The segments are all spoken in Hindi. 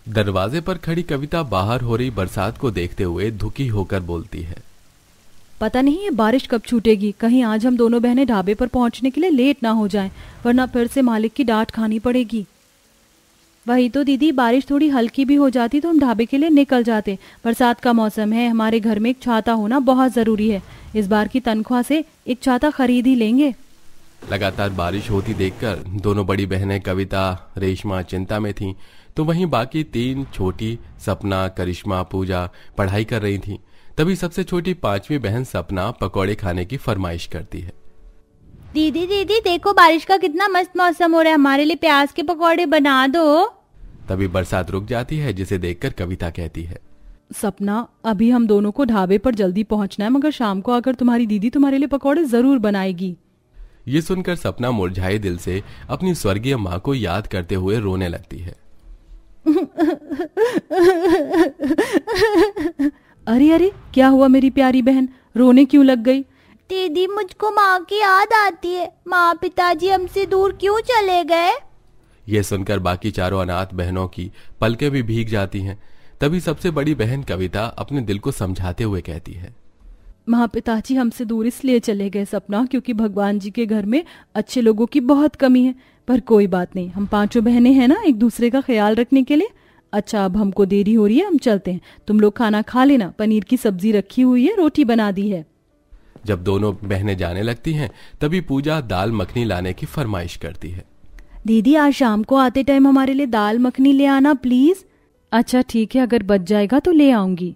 दरवाजे पर खड़ी कविता बाहर हो रही बरसात को देखते हुए दुखी होकर बोलती है। पता नहीं ये बारिश कब छूटेगी। कहीं आज हम दोनों बहनें ढाबे पर पहुंचने के लिए लेट ना हो जाएं, वरना फिर से मालिक की डांट खानी पड़ेगी। वही तो दीदी, बारिश थोड़ी हल्की भी हो जाती तो हम ढाबे के लिए निकल जाते। बरसात का मौसम है, हमारे घर में एक छाता होना बहुत जरूरी है। इस बार की तनख्वाह से एक छाता खरीद ही लेंगे। लगातार बारिश होती देखकर दोनों बड़ी बहनें कविता, रेशमा चिंता में थीं, तो वहीं बाकी तीन छोटी सपना, करिश्मा, पूजा पढ़ाई कर रही थीं। तभी सबसे छोटी पांचवी बहन सपना पकौड़े खाने की फरमाइश करती है। दीदी दीदी देखो, बारिश का कितना मस्त मौसम हो रहा है, हमारे लिए प्याज के पकौड़े बना दो। तभी बरसात रुक जाती है, जिसे देखकर कविता कहती है, सपना, अभी हम दोनों को ढाबे पर जल्दी पहुंचना है, मगर शाम को आकर तुम्हारी दीदी तुम्हारे लिए पकौड़े जरूर बनाएगी। ये सुनकर सपना मुरझाए दिल से अपनी स्वर्गीय माँ को याद करते हुए रोने लगती है। अरे अरे, क्या हुआ मेरी प्यारी बहन, रोने क्यों लग गई? दीदी मुझको माँ की याद आती है, माँ पिताजी हमसे दूर क्यों चले गए? ये सुनकर बाकी चारों अनाथ बहनों की पलकें भी भीग जाती हैं। तभी सबसे बड़ी बहन कविता अपने दिल को समझाते हुए कहती है, माँ पिताजी हमसे दूर इसलिए चले गए सपना, क्योंकि भगवान जी के घर में अच्छे लोगों की बहुत कमी है। पर कोई बात नहीं, हम पांचों बहनें हैं ना, एक दूसरे का ख्याल रखने के लिए। अच्छा, अब हमको देरी हो रही है, हम चलते हैं। तुम लोग खाना खा लेना, पनीर की सब्जी रखी हुई है, रोटी बना दी है। जब दोनों बहनें जाने लगती हैं, तभी पूजा दाल मखनी लाने की फरमाइश करती है। दीदी, आज शाम को आते टाइम हमारे लिए दाल मखनी ले आना प्लीज। अच्छा ठीक है, अगर बच जाएगा तो ले आऊंगी।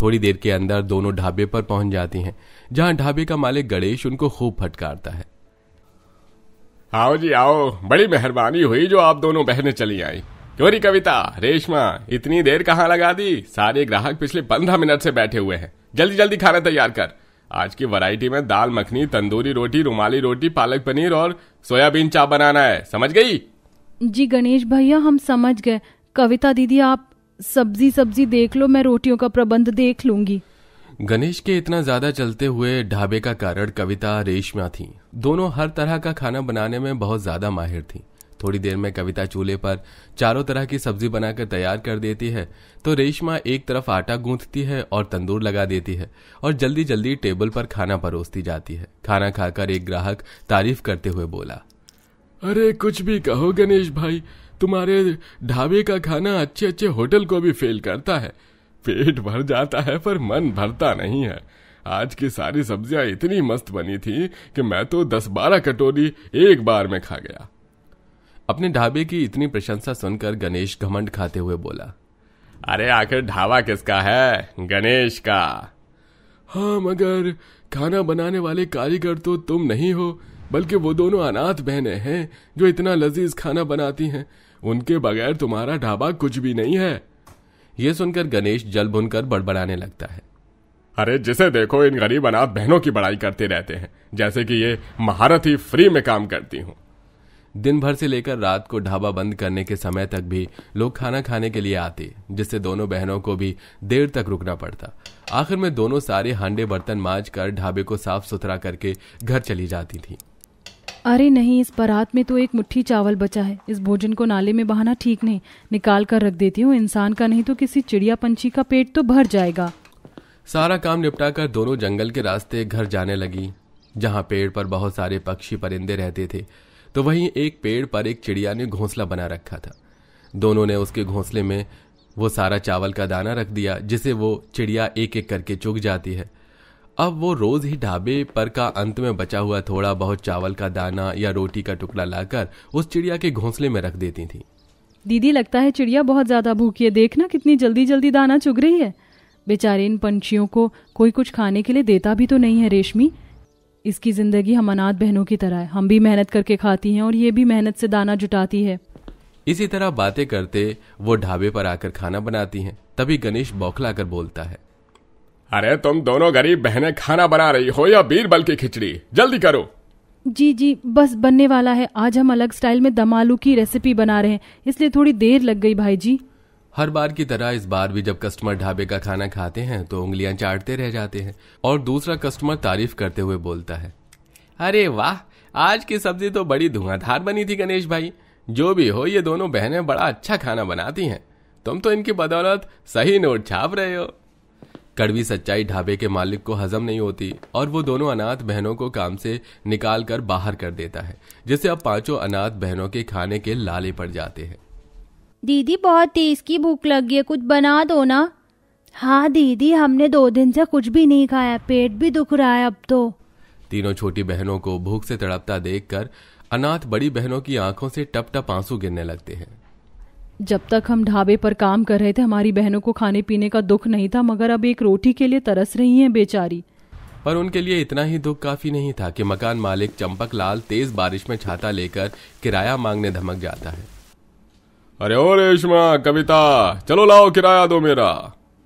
थोड़ी देर के अंदर दोनों ढाबे पर पहुंच जाती हैं, जहां ढाबे का मालिक गणेश उनको खूब फटकारता है। आओ जी आओ, बड़ी मेहरबानी हुई जो आप दोनों बहनें चली आई। क्यों री कविता, रेशमा, इतनी देर कहाँ लगा दी? सारे ग्राहक पिछले 15 मिनट से बैठे हुए हैं। जल्दी जल्दी खाना तैयार कर। आज की वैरायटी में दाल मखनी, तंदूरी रोटी, रुमाली रोटी, पालक पनीर और सोयाबीन चाप बनाना है, समझ गई? जी गणेश भैया, हम समझ गए। कविता दीदी, आप सब्जी देख लो, मैं रोटियों का प्रबंध देख लूंगी। गणेश के इतना ज्यादा चलते हुए ढाबे का कारण कविता, रेशमा थी। दोनों हर तरह का खाना बनाने में बहुत ज्यादा माहिर थी। थोड़ी देर में कविता चूल्हे पर चारों तरह की सब्जी बनाकर तैयार कर देती है, तो रेशमा एक तरफ आटा गूंथती है और तंदूर लगा देती है और जल्दी जल्दी टेबल पर खाना परोसती जाती है। खाना खाकर एक ग्राहक तारीफ करते हुए बोला, अरे कुछ भी कहो गणेश भाई, तुम्हारे ढाबे का खाना अच्छे अच्छे होटल को भी फेल करता है। पेट भर जाता है पर मन भरता नहीं है। आज की सारी सब्जियां इतनी मस्त बनी थी कि मैं तो 10-12 कटोरी एक बार में खा गया। अपने ढाबे की इतनी प्रशंसा सुनकर गणेश घमंड खाते हुए बोला, अरे आखिर ढाबा किसका है? गणेश का। हाँ, मगर खाना बनाने वाले कारीगर तो तुम नहीं हो, बल्कि वो दोनों अनाथ बहनें हैं जो इतना लजीज खाना बनाती हैं। उनके बगैर तुम्हारा ढाबा कुछ भी नहीं है। ये सुनकर गणेश जल भुनकर बड़बड़ाने लगता है। अरे जिसे देखो इन गरीब अनाथ बहनों की बड़ाई करते रहते हैं, जैसे कि ये महारत ही फ्री में काम करती हूँ। दिन भर से लेकर रात को ढाबा बंद करने के समय तक भी लोग खाना खाने के लिए आते, जिससे दोनों बहनों को भी देर तक रुकना पड़ता। आखिर में दोनों सारे हांडे बर्तन मांज कर ढाबे को साफ सुथरा करके घर चली जाती थी। अरे नहीं, इस बारात में तो एक मुट्ठी चावल बचा है। इस भोजन को नाले में बहाना ठीक नहीं, निकाल कर रख देती हूँ। इंसान का नहीं तो किसी चिड़िया पंछी का पेट तो भर जाएगा। सारा काम निपटाकर दोनों जंगल के रास्ते घर जाने लगी, जहाँ पेड़ पर बहुत सारे पक्षी परिंदे रहते थे। तो वहीं एक पेड़ पर एक चिड़िया ने घोंसला बना रखा था। दोनों ने उसके घोंसले में वो सारा चावल का दाना रख दिया, जिसे वो चिड़िया एक एक करके चुग जाती है। अब वो रोज ही ढाबे पर का अंत में बचा हुआ थोड़ा बहुत चावल का दाना या रोटी का टुकड़ा लाकर उस चिड़िया के घोंसले में रख देती थी। दीदी, लगता है चिड़िया बहुत ज्यादा भूखी है। देखना कितनी जल्दी जल्दी दाना चुग रही है। बेचारे इन पंछियों को कोई कुछ खाने के लिए देता भी तो नहीं है रेशमी। इसकी जिंदगी हम अनाथ बहनों की तरह है, हम भी मेहनत करके खाती हैं और ये भी मेहनत से दाना जुटाती है। इसी तरह बातें करते वो ढाबे पर आकर खाना बनाती हैं। तभी गणेश बौखलाकर बोलता है, अरे तुम दोनों गरीब बहनें खाना बना रही हो या बीरबल की खिचड़ी? जल्दी करो। जी, बस बनने वाला है। आज हम अलग स्टाइल में दम आलू की रेसिपी बना रहे हैं, इसलिए थोड़ी देर लग गई भाई जी। हर बार की तरह इस बार भी जब कस्टमर ढाबे का खाना खाते हैं तो उंगलियां चाटते रह जाते हैं और दूसरा कस्टमर तारीफ करते हुए बोलता है, अरे वाह, आज की सब्जी तो बड़ी धुआंधार बनी थी गणेश भाई। जो भी हो, ये दोनों बहनें बड़ा अच्छा खाना बनाती हैं। तुम तो इनकी बदौलत सही नोट छाप रहे हो। कड़वी सच्चाई ढाबे के मालिक को हजम नहीं होती और वो दोनों अनाथ बहनों को काम से निकाल कर बाहर कर देता है, जिससे अब पांचों अनाथ बहनों के खाने के लाले पड़ जाते हैं। दीदी बहुत तेज की भूख लगी है, कुछ बना दो ना। हाँ दीदी, हमने 2 दिन से कुछ भी नहीं खाया, पेट भी दुख रहा है अब तो। तीनों छोटी बहनों को भूख से तड़पता देखकर अनाथ बड़ी बहनों की आंखों से टप टप आंसू गिरने लगते हैं। जब तक हम ढाबे पर काम कर रहे थे हमारी बहनों को खाने पीने का दुख नहीं था, मगर अब एक रोटी के लिए तरस रही हैं बेचारी। पर उनके लिए इतना ही दुख काफी नहीं था कि मकान मालिक चंपक लाल तेज बारिश में छाता लेकर किराया मांगने धमक जाता है। अरे ओ रेशमा, कविता, चलो लाओ किराया दो मेरा।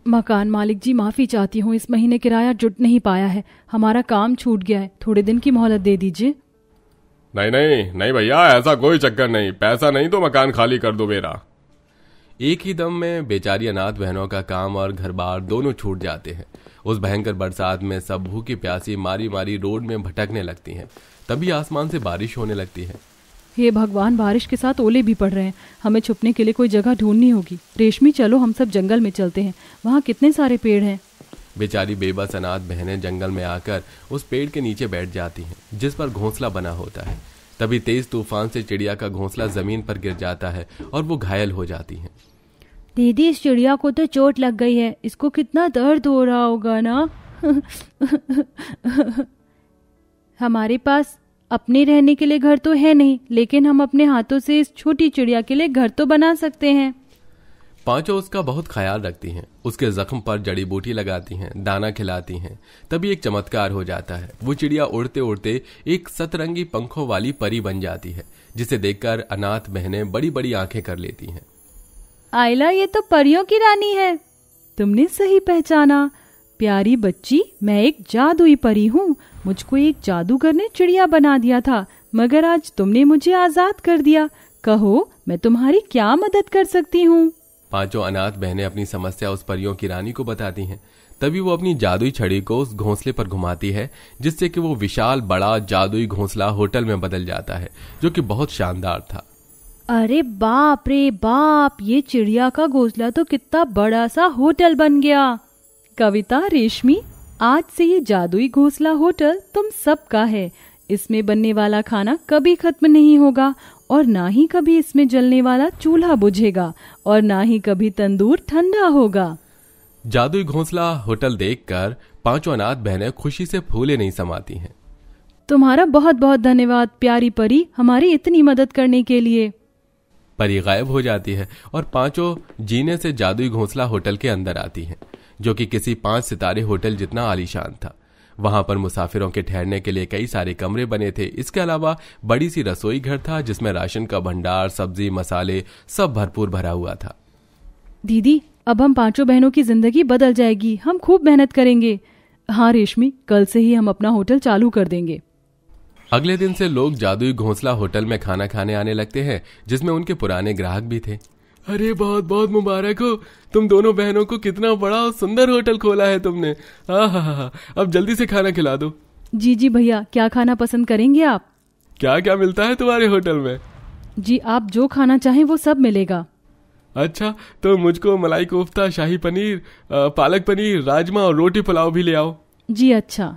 मकान मालिक जी, माफी चाहती हूँ, इस महीने किराया जुट नहीं पाया है, हमारा काम छूट गया है, थोड़े दिन की मोहलत दे दीजिए। नहीं नहीं नहीं भैया, ऐसा कोई चक्कर नहीं, पैसा नहीं तो मकान खाली कर दो मेरा। एक ही दम में बेचारी अनाथ बहनों का काम और घर बार दोनों छूट जाते हैं। उस भयंकर बरसात में सब भूखी प्यासी मारी मारी रोड में भटकने लगती हैं। तभी आसमान से बारिश होने लगती है। हे भगवान, बारिश के साथ ओले भी पड़ रहे हैं, हमें छुपने के लिए कोई जगह ढूंढनी होगी। रेशमी, चलो हम सब जंगल में चलते हैं, वहाँ कितने सारे पेड़ हैं। बेचारी बेबस अनाथ बहनें जंगल में आकर उस पेड़ के नीचे बैठ जाती हैं, जिस पर घोंसला बना होता है। तभी तेज तूफान से चिड़िया का घोंसला जमीन पर गिर जाता है और वो घायल हो जाती हैं। दीदी, इस चिड़िया को तो चोट लग गई है, इसको कितना दर्द हो रहा होगा ना। हमारे पास अपने रहने के लिए घर तो है नहीं, लेकिन हम अपने हाथों से इस छोटी चिड़िया के लिए घर तो बना सकते हैं। पांचों उसका बहुत ख्याल रखती हैं, उसके जख्म पर जड़ी बूटी लगाती हैं, दाना खिलाती हैं। तभी एक चमत्कार हो जाता है। वो चिड़िया उड़ते उड़ते एक सतरंगी पंखों वाली परी बन जाती है, जिसे देखकर अनाथ बहनें बड़ी बड़ी आंखें कर लेती हैं। आयला, ये तो परियों की रानी है। तुमने सही पहचाना प्यारी बच्ची, मैं एक जादुई परी हूँ। मुझको एक जादूगर ने चिड़िया बना दिया था, मगर आज तुमने मुझे आजाद कर दिया। कहो, मैं तुम्हारी क्या मदद कर सकती हूँ। पांचों अनाथ बहनें अपनी समस्या उस परियों की रानी को बताती हैं। तभी वो अपनी जादुई छड़ी को उस घोंसले पर घुमाती है, जिससे कि वो विशाल बड़ा जादुई घोंसला होटल में बदल जाता है, जो कि बहुत शानदार था। अरे बाप रे बाप, ये चिड़िया का घोंसला तो कितना बड़ा सा होटल बन गया। कविता, रेशमी, आज से ये जादुई घोंसला होटल तुम सबका है। इसमें बनने वाला खाना कभी खत्म नहीं होगा और ना ही कभी इसमें जलने वाला चूल्हा बुझेगा और ना ही कभी तंदूर ठंडा होगा। जादुई घोंसला होटल देखकर पांचों अनाथ बहनें खुशी से फूले नहीं समाती हैं। तुम्हारा बहुत बहुत धन्यवाद प्यारी परी, हमारी इतनी मदद करने के लिए। परी गायब हो जाती है और पांचों जीने से जादुई घोंसला होटल के अंदर आती हैं, जो कि किसी 5 सितारे होटल जितना आलीशान था। वहां पर मुसाफिरों के ठहरने के लिए कई सारे कमरे बने थे। इसके अलावा बड़ी सी रसोई घर था, जिसमें राशन का भंडार, सब्जी, मसाले सब भरपूर भरा हुआ था। दीदी, अब हम पांचों बहनों की जिंदगी बदल जाएगी, हम खूब मेहनत करेंगे। हाँ रेशमी, कल से ही हम अपना होटल चालू कर देंगे। अगले दिन से लोग जादुई घोंसला होटल में खाना खाने आने लगते हैं, जिसमें उनके पुराने ग्राहक भी थे। अरे बहुत बहुत मुबारक हो, तुम दोनों बहनों को कितना बड़ा और सुंदर होटल खोला है तुमने। हाँ, अब जल्दी से खाना खिला दो। जी जी भैया, क्या खाना पसंद करेंगे आप? क्या क्या मिलता है तुम्हारे होटल में? जी, आप जो खाना चाहें वो सब मिलेगा। अच्छा, तो मुझको मलाई कोफ्ता, शाही पनीर, पालक पनीर, राजमा और रोटी पुलाव भी ले आओ। जी अच्छा।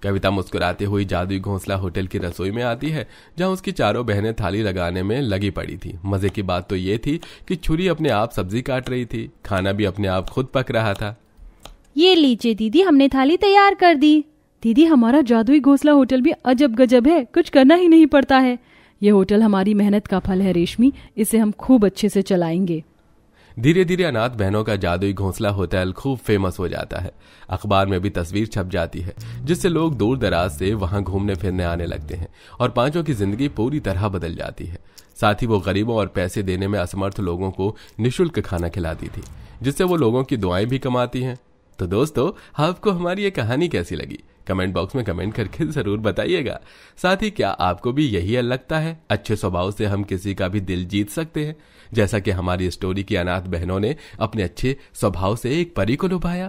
कविता मुस्कुराते हुई जादुई घोंसला होटल की रसोई में आती है, जहां उसकी चारों बहनें थाली लगाने में लगी पड़ी थी। मजे की बात तो ये थी कि छुरी अपने आप सब्जी काट रही थी, खाना भी अपने आप खुद पक रहा था। ये लीजिए दीदी, हमने थाली तैयार कर दी। दीदी, हमारा जादुई घोंसला होटल भी अजब गजब है, कुछ करना ही नहीं पड़ता है। ये होटल हमारी मेहनत का फल है रेशमी, इसे हम खूब अच्छे से चलाएंगे। धीरे धीरे अनाथ बहनों का जादुई घोंसला होटल खूब फेमस हो जाता है। अखबार में भी तस्वीर छप जाती है, जिससे लोग दूर दराज से वहां घूमने फिरने आने लगते हैं और पांचों की जिंदगी पूरी तरह बदल जाती है। साथ ही वो गरीबों और पैसे देने में असमर्थ लोगों को निःशुल्क खाना खिलाती थी, जिससे वो लोगों की दुआएं भी कमाती हैं। तो दोस्तों, आपको हमारी ये कहानी कैसी लगी? कमेंट बॉक्स में कमेंट करके जरूर बताइएगा। साथ ही क्या आपको भी यही लगता है अच्छे स्वभाव से हम किसी का भी दिल जीत सकते हैं, जैसा कि हमारी स्टोरी की अनाथ बहनों ने अपने अच्छे स्वभाव से एक परी को लुभाया?